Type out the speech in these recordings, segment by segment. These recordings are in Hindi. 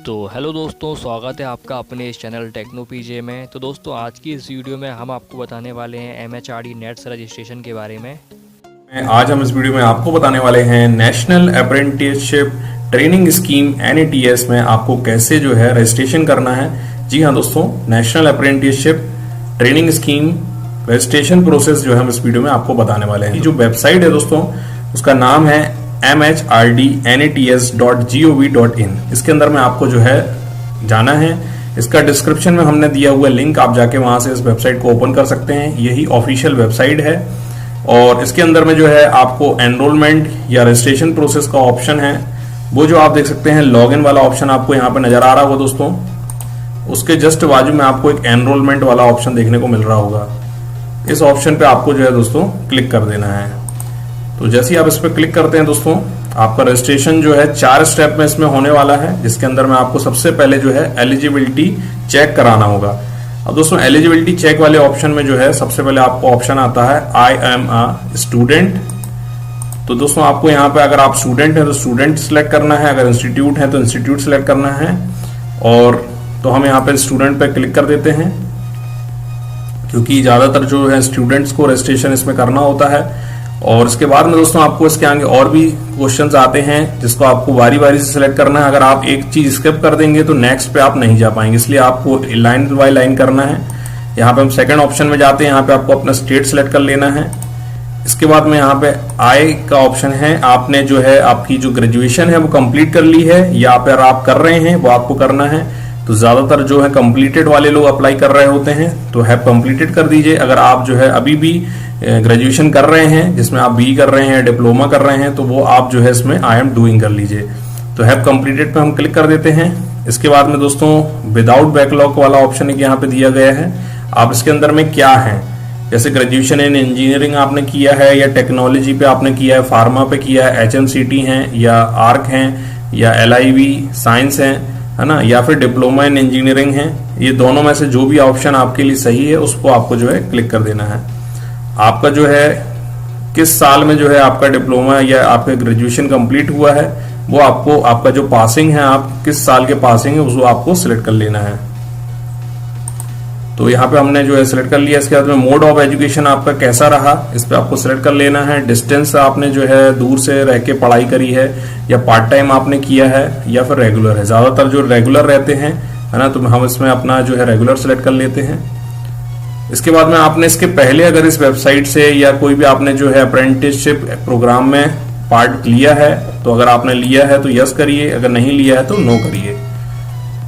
तो हेलो दोस्तों, स्वागत है आपका अपने इस चैनल टेक्नो पीजे में। तो दोस्तों, आज की इस वीडियो में हम आपको बताने वाले हैं MHRD नेट्स रजिस्ट्रेशन के बारे में। आज हम इस वीडियो में आपको बताने वाले हैं national apprenticeship training scheme NATS में आपको कैसे जो है रजिस्ट्रेशन करना है। जी हाँ दोस्तों, national apprenticeship training scheme registration process जो है हम इस वीडियो में आपको बताने वाले हैं। जो वेबसाइट है दोस्तों, उसका नाम है mhrdnats.gov.in। इसके अंदर में आपको जो है जाना है। इसका डिस्क्रिप्शन में हमने दिया हुआ लिंक, आप जाके वहां से इस वेबसाइट को ओपन कर सकते हैं। यही ऑफिशियल वेबसाइट है और इसके अंदर में जो है आपको एनरोलमेंट या रजिस्ट्रेशन प्रोसेस का ऑप्शन है, वो जो आप देख सकते हैं लॉगिन वाला ऑप्शन आपको यहाँ पे नजर आ रहा होगा दोस्तों। उसके जस्ट बाजू में आपको एक एनरोलमेंट वाला ऑप्शन देखने को मिल रहा होगा। इस ऑप्शन पे आपको जो है दोस्तों क्लिक कर देना है। तो जैसे ही आप इस पर क्लिक करते हैं दोस्तों, आपका रजिस्ट्रेशन जो है 4 स्टेप में इसमें होने वाला है, जिसके अंदर में आपको सबसे पहले जो है एलिजिबिलिटी चेक कराना होगा। अब दोस्तों, एलिजिबिलिटी चेक वाले ऑप्शन में जो है सबसे पहले आपको ऑप्शन आता है आई एम अ स्टूडेंट। तो दोस्तों, आपको यहाँ पे अगर आप स्टूडेंट हैं तो स्टूडेंट सिलेक्ट करना है, अगर इंस्टीट्यूट है तो इंस्टीट्यूट सिलेक्ट करना है। और तो हम यहाँ पे स्टूडेंट पे क्लिक कर देते हैं, क्योंकि ज्यादातर जो है स्टूडेंट्स को रजिस्ट्रेशन इसमें करना होता है। और इसके बाद में दोस्तों आपको इसके आगे और भी क्वेश्चंस आते हैं, जिसको आपको बारी बारी से सिलेक्ट करना है। अगर आप एक चीज स्किप कर देंगे तो नेक्स्ट पे आप नहीं जा पाएंगे, इसलिए आपको लाइन बाय लाइन करना है। यहाँ पे हम सेकंड ऑप्शन में जाते हैं। यहाँ पे आपको अपना स्टेट सिलेक्ट कर लेना है। इसके बाद में यहाँ पे आई का ऑप्शन है, आपने जो है आपकी जो ग्रेजुएशन है वो कंप्लीट कर ली है या फिर आप कर रहे हैं, वो आपको करना है। तो ज्यादातर जो है कंप्लीटेड वाले लोग अप्लाई कर रहे होते हैं, तो हैव कंप्लीटेड कर दीजिए। अगर आप जो है अभी भी ग्रेजुएशन कर रहे हैं, जिसमें आप BE कर रहे हैं, डिप्लोमा कर रहे हैं, तो वो आप जो है इसमें आई एम डूइंग कर लीजिए। तो हैव कंप्लीटेड पे हम क्लिक कर देते हैं। इसके बाद में दोस्तों विदाउट बैकलॉग वाला ऑप्शन एक यहाँ पे दिया गया है। आप इसके अंदर में क्या है, जैसे ग्रेजुएशन इन इंजीनियरिंग आपने किया है या टेक्नोलॉजी पे आपने किया है, फार्मा पे किया है, HMCT है या आर्क है या LIV साइंस है ना, या फिर डिप्लोमा इन इंजीनियरिंग है, ये दोनों में से जो भी ऑप्शन आपके लिए सही है उसको आपको जो है क्लिक कर देना है। आपका जो है किस साल में जो है आपका डिप्लोमा या आपका ग्रेजुएशन कंप्लीट हुआ है, वो आपको आपका जो पासिंग है, आप किस साल के पासिंग है उसको आपको सिलेक्ट कर लेना है। तो यहाँ पे हमने जो है सिलेक्ट कर लिया। इसके बाद में मोड ऑफ एजुकेशन आपका कैसा रहा, इस पे आपको सिलेक्ट कर लेना है। डिस्टेंस आपने जो है दूर से रह के पढ़ाई करी है या पार्ट टाइम आपने किया है या फिर रेगुलर है। ज्यादातर जो रेगुलर रहते हैं है ना, तो हम इसमें अपना जो है रेगुलर सिलेक्ट कर लेते हैं। इसके बाद में आपने इसके पहले अगर इस वेबसाइट से या कोई भी आपने जो है अप्रेंटिसशिप प्रोग्राम में पार्ट लिया है, तो अगर आपने लिया है तो यस करिए, अगर नहीं लिया है तो नो करिए।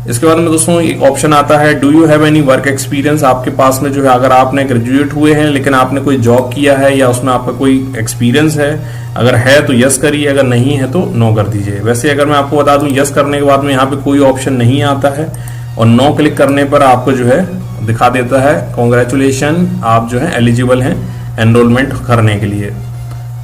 इसके बाद में दोस्तों एक ऑप्शन आता है do you have any work experience. आपके पास में जो है अगर आपने ग्रेजुएट हुए हैं लेकिन आपने कोई जॉब किया है या उसमें आपका कोई एक्सपीरियंस है, अगर है तो यस करिए, अगर नहीं है तो नो कर दीजिए। वैसे अगर मैं आपको बता दूं, यस करने के बाद में यहाँ पे कोई ऑप्शन नहीं आता है और नो क्लिक करने पर आपको जो है दिखा देता है कॉन्ग्रेचुलेशन, आप जो है एलिजिबल हैं एनरोलमेंट करने के लिए।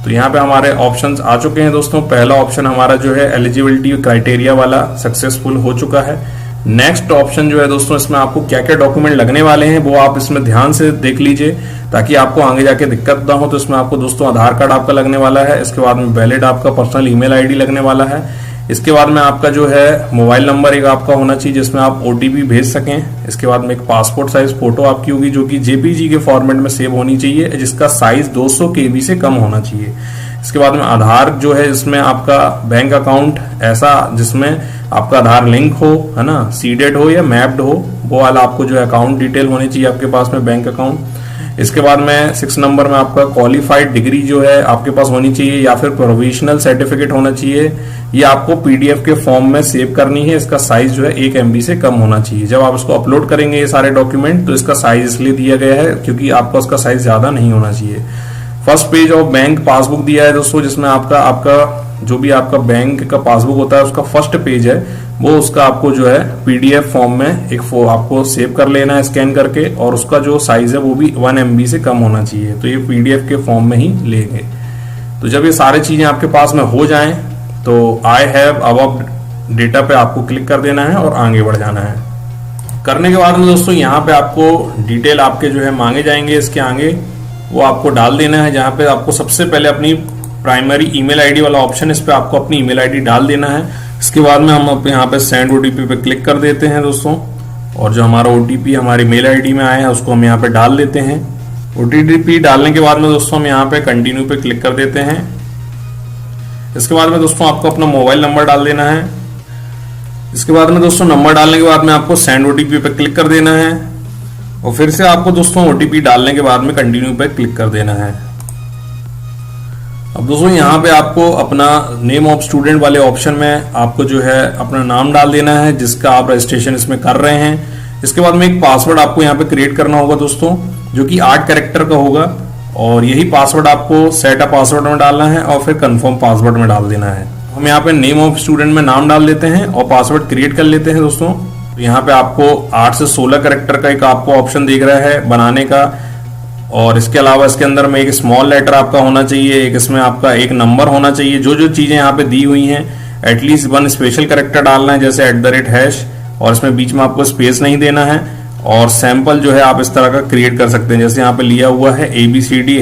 तो यहाँ पे हमारे ऑप्शंस आ चुके हैं दोस्तों। पहला ऑप्शन हमारा जो है एलिजिबिलिटी क्राइटेरिया वाला सक्सेसफुल हो चुका है। नेक्स्ट ऑप्शन जो है दोस्तों, इसमें आपको क्या क्या डॉक्यूमेंट लगने वाले हैं वो आप इसमें ध्यान से देख लीजिए, ताकि आपको आगे जाके दिक्कत ना हो। तो इसमें आपको दोस्तों आधार कार्ड आपका लगने वाला है। इसके बाद में वैलिड आपका पर्सनल ईमेल आईडी लगने वाला है। इसके बाद में आपका जो है मोबाइल नंबर एक आपका होना चाहिए जिसमें आप OTP भेज सकें। इसके बाद में एक पासपोर्ट साइज फोटो आपकी होगी जो कि JPG के फॉर्मेट में सेव होनी चाहिए, जिसका साइज 200 KB से कम होना चाहिए। इसके बाद में आधार जो है, इसमें आपका बैंक अकाउंट ऐसा जिसमें आपका आधार लिंक हो, है ना, सीडेड हो या मैप्ड हो, वो वाला आपको जो है अकाउंट डिटेल होनी चाहिए आपके पास में, बैंक अकाउंट। इसके बाद में 6 नंबर में आपका क्वालिफाइड डिग्री जो है आपके पास होनी चाहिए या फिर प्रोविजनल सर्टिफिकेट होना चाहिए। ये आपको PDF के फॉर्म में सेव करनी है। इसका साइज जो है 1 MB से कम होना चाहिए। जब आप इसको अपलोड करेंगे ये सारे डॉक्यूमेंट, तो इसका साइज इसलिए दिया गया है क्योंकि आपका उसका साइज ज्यादा नहीं होना चाहिए। First page of bank passbook दिया है दोस्तों, जिसमें आपका जो भी आपका बैंक का पासबुक होता है उसका फर्स्ट पेज है, वो उसका आपको जो है PDF फॉर्म में एक आपको सेव कर लेना है स्कैन करके, और उसका जो साइज है वो भी 1 MB से कम होना चाहिए। तो ये PDF के फॉर्म में ही लेंगे। तो जब ये सारी चीजें आपके पास में हो जाएं, तो आई हैव अबव डेटा पे आपको क्लिक कर देना है और आगे बढ़ जाना है। करने के बाद में दोस्तों यहाँ पे आपको डिटेल आपके जो है मांगे जाएंगे, इसके आगे वो आपको डाल देना है। जहाँ पे आपको सबसे पहले अपनी प्राइमरी ईमेल आईडी वाला ऑप्शन, इस पे आपको अपनी ईमेल आईडी डाल देना है। इसके बाद में हम अब यहाँ पे सेंड ओटीपी पे क्लिक कर देते हैं दोस्तों, और जो हमारा ओटीपी हमारी मेल आईडी में आया है उसको हम यहाँ पे डाल देते हैं। ओटीपी डालने के बाद में दोस्तों हम यहाँ पे कंटिन्यू पे क्लिक कर देते हैं। इसके बाद में दोस्तों आपको अपना मोबाइल नंबर डाल देना है। इसके बाद में दोस्तों नंबर डालने के बाद में आपको सेंड ओटीपी पे क्लिक कर देना है, और फिर से आपको दोस्तों ओटीपी डालने के बाद में कंटिन्यू पे क्लिक कर देना है। अब दोस्तों यहाँ पे आपको अपना नेम ऑफ स्टूडेंट वाले ऑप्शन में आपको जो है अपना नाम डाल देना है जिसका आप रजिस्ट्रेशन इसमें कर रहे हैं। इसके बाद में एक पासवर्ड आपको यहाँ पे क्रिएट करना होगा दोस्तों, जो कि 8 कैरेक्टर का होगा, और यही पासवर्ड आपको सेट अप पासवर्ड में डालना है और फिर कंफर्म पासवर्ड में डाल देना है। हम यहाँ पे नेम ऑफ स्टूडेंट में नाम डाल देते हैं और पासवर्ड क्रिएट कर लेते हैं दोस्तों। यहाँ पे आपको 8 से 16 कैरेक्टर का एक आपको ऑप्शन दिख रहा है बनाने का, और इसके अलावा इसके अंदर में एक स्मॉल लेटर आपका होना चाहिए, एक इसमें आपका एक नंबर होना चाहिए। जो जो चीजें यहाँ पे दी हुई हैं एटलीस्ट 1 स्पेशल कैरेक्टर डालना है, जैसे @#, और इसमें बीच में आपको स्पेस नहीं देना है। और सैंपल जो है आप इस तरह का क्रिएट कर सकते हैं, जैसे यहाँ पे लिया हुआ है ABCD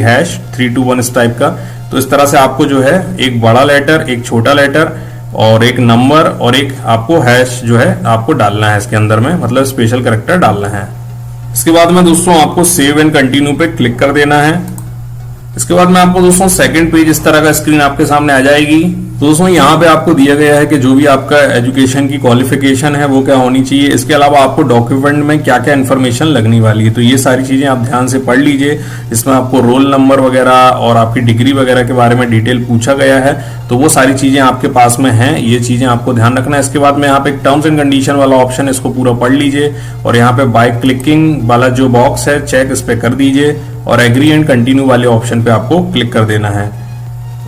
#321 इस टाइप का। तो इस तरह से आपको जो है एक बड़ा लेटर, एक छोटा लेटर और एक नंबर और एक आपको हैश जो है आपको डालना है इसके अंदर में, मतलब स्पेशल कैरेक्टर डालना है। इसके बाद में दोस्तों आपको सेव एंड कंटिन्यू पे क्लिक कर देना है। इसके बाद में आपको दोस्तों सेकंड पेज इस तरह का स्क्रीन आपके सामने आ जाएगी। दोस्तों यहाँ पे आपको दिया गया है कि जो भी आपका एजुकेशन की क्वालिफिकेशन है वो क्या होनी चाहिए, इसके अलावा आपको डॉक्यूमेंट में क्या क्या इन्फॉर्मेशन लगनी वाली है। तो ये सारी चीजें आप ध्यान से पढ़ लीजिए। इसमें आपको रोल नंबर वगैरह और आपकी डिग्री वगैरह के बारे में डिटेल पूछा गया है, तो वो सारी चीजें आपके पास में हैं, ये चीजें आपको ध्यान रखना है। इसके बाद में यहाँ पे एक टर्म्स एंड कंडीशन वाला ऑप्शन है, इसको पूरा पढ़ लीजिए, और यहाँ पे बाय क्लिकिंग वाला जो बॉक्स है चेक इस पे कर दीजिए, और एग्री एंड कंटिन्यू वाले ऑप्शन पे आपको क्लिक कर देना है।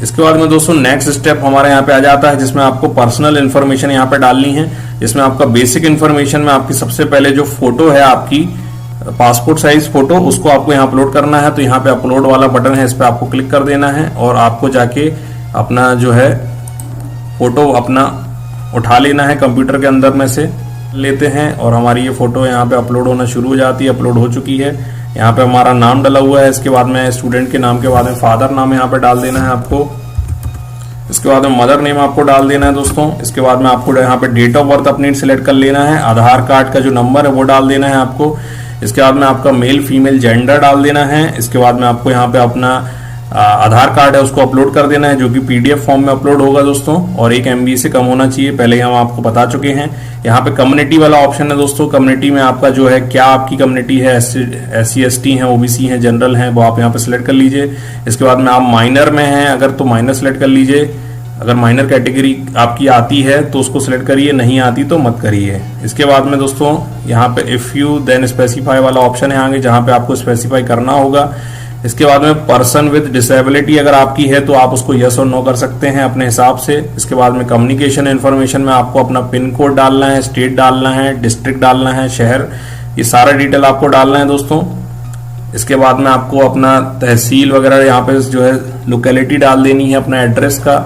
इसके बाद में दोस्तों नेक्स्ट स्टेप हमारे यहाँ पे आ जाता है, जिसमें आपको पर्सनल इन्फॉर्मेशन यहाँ पे डालनी है। जिसमें आपका बेसिक इन्फॉर्मेशन में आपकी सबसे पहले जो फोटो है आपकी पासपोर्ट साइज फोटो, उसको आपको यहाँ अपलोड करना है। तो यहाँ पे अपलोड वाला बटन है, इस पे आपको क्लिक कर देना है, और आपको जाके अपना जो है फोटो अपना उठा लेना है, कंप्यूटर के अंदर में से लेते हैं, और हमारी ये फोटो यहाँ पे अपलोड होना शुरू हो जाती है। अपलोड हो चुकी है। यहाँ पे हमारा नाम डला हुआ है। इसके बाद में स्टूडेंट के नाम के बाद में फादर नाम यहाँ पे डाल देना है आपको। इसके बाद में मदर नेम आपको डाल देना है दोस्तों। इसके बाद में आपको यहाँ पे डेट ऑफ बर्थ अपनी सिलेक्ट कर लेना है। आधार कार्ड का जो नंबर है वो डाल देना है आपको। इसके बाद में आपका मेल फीमेल जेंडर डाल देना है। इसके बाद में आपको यहाँ पे अपना आधार कार्ड है उसको अपलोड कर देना है, जो कि PDF फॉर्म में अपलोड होगा दोस्तों, और 1 MB से कम होना चाहिए। पहले ही हम आपको बता चुके हैं। यहाँ पे कम्युनिटी वाला ऑप्शन है दोस्तों। कम्युनिटी में आपका जो है क्या आपकी कम्युनिटी है, SC ST है, OBC है, जनरल है, वो आप यहाँ पे सिलेक्ट कर लीजिए। इसके बाद में आप माइनर में हैं अगर तो माइनर सेलेक्ट कर लीजिए। अगर माइनर कैटेगरी आपकी आती है तो उसको सिलेक्ट करिए, नहीं आती तो मत करिए। इसके बाद में दोस्तों यहाँ पे इफ यू देन स्पेसिफाई वाला ऑप्शन है आगे, जहाँ पे आपको स्पेसिफाई करना होगा। इसके बाद में पर्सन विद डिसेबिलिटी अगर आपकी है तो आप उसको यस और नो कर सकते हैं अपने हिसाब से। इसके बाद में कम्युनिकेशन इन्फॉर्मेशन में आपको अपना पिन कोड डालना है, स्टेट डालना है, डिस्ट्रिक्ट डालना है, शहर, ये सारा डिटेल आपको डालना है दोस्तों। इसके बाद में आपको अपना तहसील वगैरह यहाँ पे जो है लोकेलिटी डाल देनी है अपना एड्रेस का,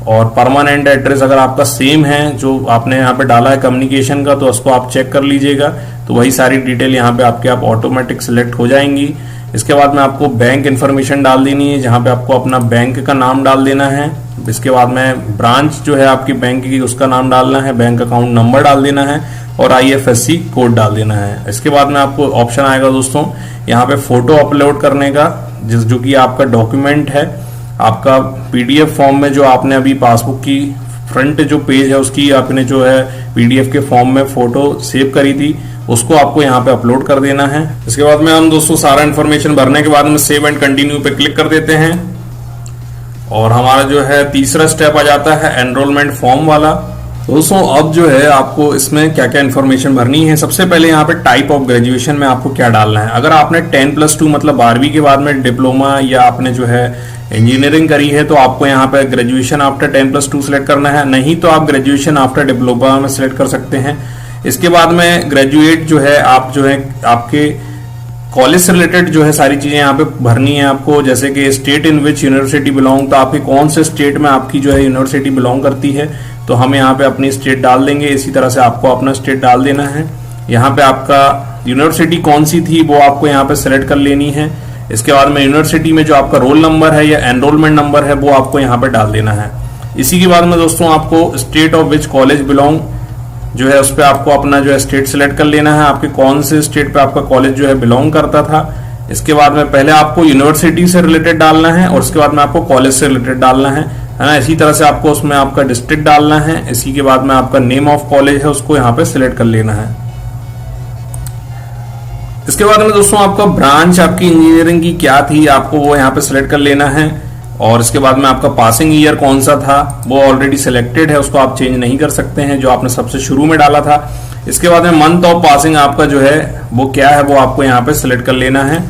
और परमानेंट एड्रेस अगर आपका सेम है जो आपने यहाँ पे डाला है कम्युनिकेशन का, तो उसको आप चेक कर लीजिएगा। तो वही सारी डिटेल यहाँ पे आपके आप ऑटोमेटिक सिलेक्ट हो जाएंगी। इसके बाद में आपको बैंक इन्फॉर्मेशन डाल देनी है, जहाँ पे आपको अपना बैंक का नाम डाल देना है। इसके बाद में ब्रांच जो है आपकी बैंक की उसका नाम डालना है, बैंक अकाउंट नंबर डाल देना है, और IFSC कोड डाल देना है। इसके बाद में आपको ऑप्शन आएगा दोस्तों यहाँ पे फोटो अपलोड करने का, जो कि आपका डॉक्यूमेंट है आपका PDF फॉर्म में, जो आपने अभी पासबुक की फ्रंट जो पेज है उसकी आपने जो है PDF के फॉर्म में फोटो सेव करी थी, उसको आपको यहाँ पे अपलोड कर देना है। इसके बाद में हम दोस्तों सारा इन्फॉर्मेशन भरने के बाद में सेव एंड कंटिन्यू पे क्लिक कर देते हैं, और हमारा जो है तीसरा स्टेप आ जाता है एनरोलमेंट फॉर्म वाला। दोस्तों अब जो है आपको इसमें क्या क्या इन्फॉर्मेशन भरनी है। सबसे पहले यहाँ पे टाइप ऑफ ग्रेजुएशन में आपको क्या डालना है। अगर आपने 10+2 मतलब 12वीं के बाद में डिप्लोमा या आपने जो है इंजीनियरिंग करी है तो आपको यहाँ पे ग्रेजुएशन आफ्टर 10+2 सिलेक्ट करना है, नहीं तो आप ग्रेजुएशन आफ्टर डिप्लोमा में सिलेक्ट कर सकते हैं। इसके बाद में ग्रेजुएट जो है आप जो है आपके कॉलेज से रिलेटेड जो है सारी चीजें यहाँ पे भरनी है आपको, जैसे कि state in which university belong, तो आपके कौन से स्टेट में आपकी जो है यूनिवर्सिटी बिलोंग करती है, तो हम यहाँ पे अपनी स्टेट डाल देंगे। इसी तरह से आपको अपना स्टेट डाल देना है। यहाँ पे आपका यूनिवर्सिटी कौन सी थी वो आपको यहाँ पे सिलेक्ट कर लेनी है। इसके बाद में यूनिवर्सिटी में जो आपका रोल नंबर है या एनरोलमेंट नंबर है वो आपको यहाँ पे डाल देना है। इसी के बाद में दोस्तों आपको state of which college belong जो है उस पर आपको अपना जो है स्टेट सेलेक्ट कर लेना है, आपके कौन से स्टेट पे आपका कॉलेज जो है बिलोंग करता था। इसके बाद में पहले आपको यूनिवर्सिटी से रिलेटेड डालना है और उसके बाद में आपको कॉलेज से रिलेटेड डालना है ना। इसी तरह से आपको उसमें आपका डिस्ट्रिक्ट डालना है। इसी के बाद में आपका नेम ऑफ कॉलेज है उसको यहाँ पे सिलेक्ट कर लेना है। इसके बाद में दोस्तों आपका ब्रांच आपकी इंजीनियरिंग की क्या थी आपको वो यहाँ पे सिलेक्ट कर लेना है। और इसके बाद में आपका पासिंग ईयर कौन सा था वो ऑलरेडी सिलेक्टेड है, उसको आप चेंज नहीं कर सकते हैं, जो आपने सबसे शुरू में डाला था। इसके बाद में मंथ ऑफ पासिंग आपका जो है वो क्या है वो आपको यहाँ पे सिलेक्ट कर लेना है,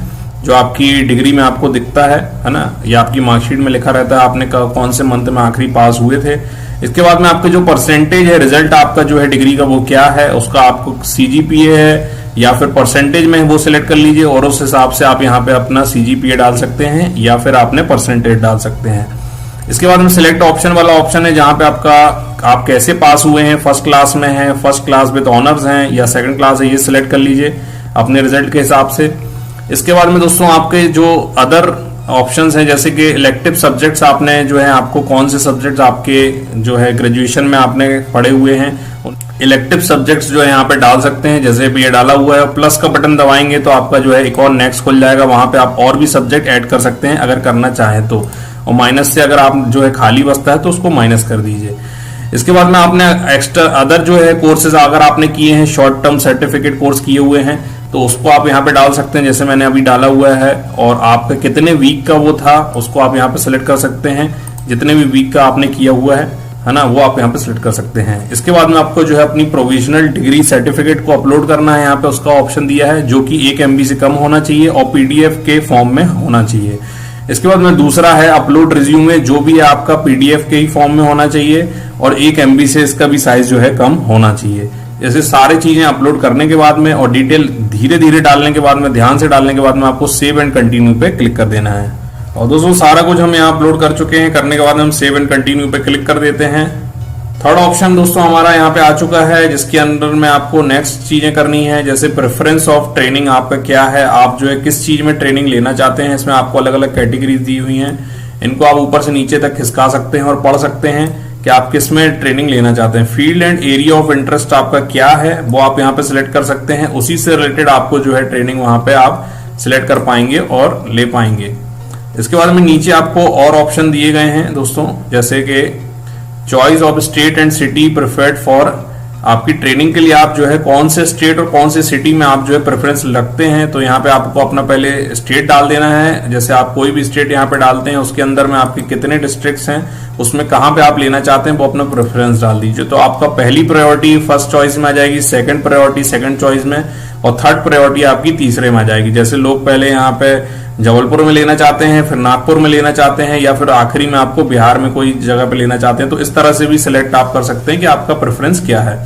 जो आपकी डिग्री में आपको दिखता है ना, या आपकी मार्कशीट में लिखा रहता है आपने कौन से मंथ में आखिरी पास हुए थे। इसके बाद में आपका जो परसेंटेज है रिजल्ट आपका जो है डिग्री का वो क्या है, उसका आपको CGPA है या फिर परसेंटेज में वो सिलेक्ट कर लीजिए और उस हिसाब से आप यहाँ पे अपना CGPA डाल सकते हैं या फिर आपने परसेंटेज डाल सकते हैं। इसके बाद में सिलेक्ट ऑप्शन वाला ऑप्शन है जहां पे आप कैसे पास हुए हैं, फर्स्ट क्लास में है, फर्स्ट क्लास विद ऑनर्स हैं या सेकंड क्लास है, ये सिलेक्ट कर लीजिए अपने रिजल्ट के हिसाब से। इसके बाद में दोस्तों आपके जो अदर ऑप्शंस हैं जैसे कि इलेक्टिव सब्जेक्ट्स आपने जो है आपको कौन से सब्जेक्ट्स आपके जो है ग्रेजुएशन में आपने पढ़े हुए हैं, इलेक्टिव सब्जेक्ट्स जो है यहाँ पे डाल सकते हैं। जैसे भी ये डाला हुआ है प्लस का बटन दबाएंगे तो आपका जो है एक और नेक्स्ट खुल जाएगा, वहां पे आप और भी सब्जेक्ट ऐड कर सकते हैं अगर करना चाहें तो, और माइनस से अगर आप जो है खाली बचता है तो उसको माइनस कर दीजिए। इसके बाद में आपने एक्स्ट्रा अदर जो है कोर्सेज अगर आपने किए हैं, शॉर्ट टर्म सर्टिफिकेट कोर्स किए हुए हैं तो उसको आप यहाँ पे डाल सकते हैं, जैसे मैंने अभी डाला हुआ है। और आपका कितने वीक का वो था उसको आप यहाँ पे सिलेक्ट कर सकते हैं, जितने भी वीक का आपने किया हुआ है ना, वो आप यहाँ पे सिलेक्ट कर सकते हैं। इसके बाद में आपको जो है अपनी प्रोविजनल डिग्री सर्टिफिकेट को अपलोड करना है, यहाँ पे उसका ऑप्शन दिया है जो कि 1 MB से कम होना चाहिए और PDF के फॉर्म में होना चाहिए। इसके बाद में दूसरा है अपलोड रिज्यूमे, जो भी है आपका PDF के ही फॉर्म में होना चाहिए और 1 MB से इसका भी साइज जो है कम होना चाहिए। जैसे सारी चीजें अपलोड करने के बाद में और डिटेल धीरे धीरे डालने के बाद में, ध्यान से डालने के बाद में आपको सेव एंड कंटिन्यू पे क्लिक कर देना है। और दोस्तों सारा कुछ हम यहाँ अपलोड कर चुके हैं, करने के बाद हम सेव एंड कंटिन्यू पे क्लिक कर देते हैं। थर्ड ऑप्शन दोस्तों हमारा यहाँ पे आ चुका है जिसके अंदर में आपको नेक्स्ट चीजें करनी है, जैसे प्रेफरेंस ऑफ ट्रेनिंग आपका क्या है, आप जो है किस चीज में ट्रेनिंग लेना चाहते हैं। इसमें आपको अलग अलग कैटेगरीज दी हुई हैं, इनको आप ऊपर से नीचे तक खिसका सकते हैं और पढ़ सकते हैं कि आप किस में ट्रेनिंग लेना चाहते हैं। Field and area of interest आपका क्या है वो आप यहाँ पे सिलेक्ट कर सकते हैं, उसी से रिलेटेड आपको जो है ट्रेनिंग वहां पे आप सिलेक्ट कर पाएंगे और ले पाएंगे। इसके बाद में नीचे आपको और ऑप्शन दिए गए हैं दोस्तों, जैसे कि choice of state and city preferred for, आपकी ट्रेनिंग के लिए आप जो है कौन से स्टेट और कौन से सिटी में आप जो है प्रेफरेंस रखते हैं। तो यहाँ पे आपको अपना पहले स्टेट डाल देना है, जैसे आप कोई भी स्टेट यहाँ पे डालते हैं उसके अंदर में आपके कितने डिस्ट्रिक्ट्स हैं, उसमें कहाँ पे आप लेना चाहते हैं वो अपना प्रेफरेंस डाल दीजिए। तो आपका पहली प्रायोरिटी फर्स्ट चॉइस में आ जाएगी, सेकंड प्रायोरिटी सेकंड चॉइस में और थर्ड प्रायोरिटी आपकी तीसरे में आ जाएगी। जैसे लोग पहले यहाँ पे जबलपुर में लेना चाहते हैं, फिर नागपुर में लेना चाहते हैं या फिर आखिरी में आपको बिहार में कोई जगह पे लेना चाहते हैं, तो इस तरह से भी सिलेक्ट आप कर सकते हैं कि आपका प्रेफरेंस क्या है।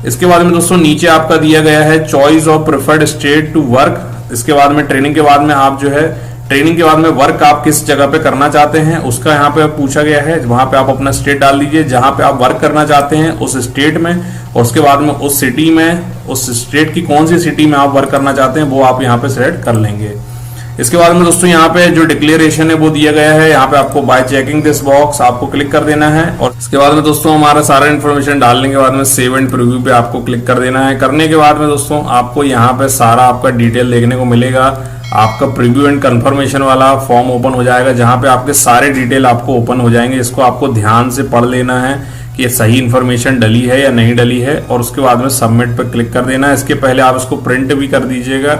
इसके बाद में दोस्तों नीचे आपका दिया गया है choice of preferred state to work. इसके बाद में ट्रेनिंग के बाद में आप जो है ट्रेनिंग के बाद में वर्क आप किस जगह पे करना चाहते हैं उसका यहाँ पे पूछा गया है, वहां पे आप अपना स्टेट डाल दीजिए जहां पे आप वर्क करना चाहते हैं उस स्टेट में, और उसके बाद में उस सिटी में, उस स्टेट की कौन सी सिटी में आप वर्क करना चाहते हैं वो आप यहाँ पे सिलेक्ट कर लेंगे। इसके बाद में दोस्तों यहाँ पे जो डिक्लेरेशन है वो दिया गया है, यहाँ पे आपको बाय चेकिंग दिस बॉक्स आपको क्लिक कर देना है। और इसके बाद में दोस्तों हमारा सारा इन्फॉर्मेशन डालने के बाद में सेव एंड प्रीव्यू पे आपको क्लिक कर देना है। करने के बाद में दोस्तों आपको यहाँ पे सारा आपका डिटेल देखने को मिलेगा, आपका प्रीव्यू एंड कंफर्मेशन वाला फॉर्म ओपन हो जाएगा जहां पे आपके सारे डिटेल आपको ओपन हो जाएंगे। इसको आपको ध्यान से पढ़ लेना है कि ये सही इन्फॉर्मेशन डली है या नहीं डली है, और उसके बाद में सबमिट पर क्लिक कर देना है। इसके पहले आप इसको प्रिंट भी कर दीजिएगा।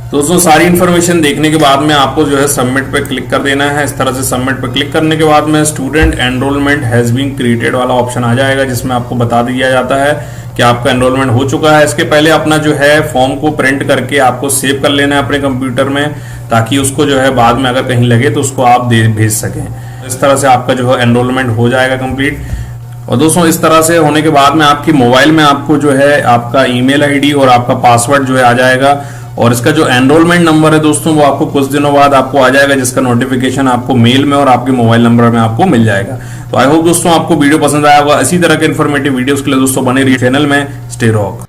दोस्तों सारी इन्फॉर्मेशन देखने के बाद में आपको जो है सबमिट पे क्लिक कर देना है। इस तरह से सबमिट पे क्लिक करने के बाद में student enrolment has been created वाला ऑप्शन आ जाएगा, जिसमें आपको बता दिया जाता है कि आपका एनरोलमेंट हो चुका है। इसके पहले अपना जो है फॉर्म को प्रिंट करके आपको सेव कर लेना है अपने कंप्यूटर में, ताकि उसको जो है बाद में अगर कहीं लगे तो उसको आप भेज सकें। इस तरह से आपका जो है एनरोलमेंट हो जाएगा कंप्लीट। और दोस्तों इस तरह से होने के बाद में आपकी मोबाइल में आपको जो है आपका ईमेल आईडी और आपका पासवर्ड जो है आ जाएगा, और इसका जो एनरोलमेंट नंबर है दोस्तों वो आपको कुछ दिनों बाद आपको आ जाएगा, जिसका नोटिफिकेशन आपको मेल में और आपके मोबाइल नंबर में आपको मिल जाएगा। तो आई होप दोस्तों आपको वीडियो पसंद आया होगा। इसी तरह के इन्फॉर्मेटिव वीडियोस के लिए दोस्तों बने रहिए चैनल में। Stay rock.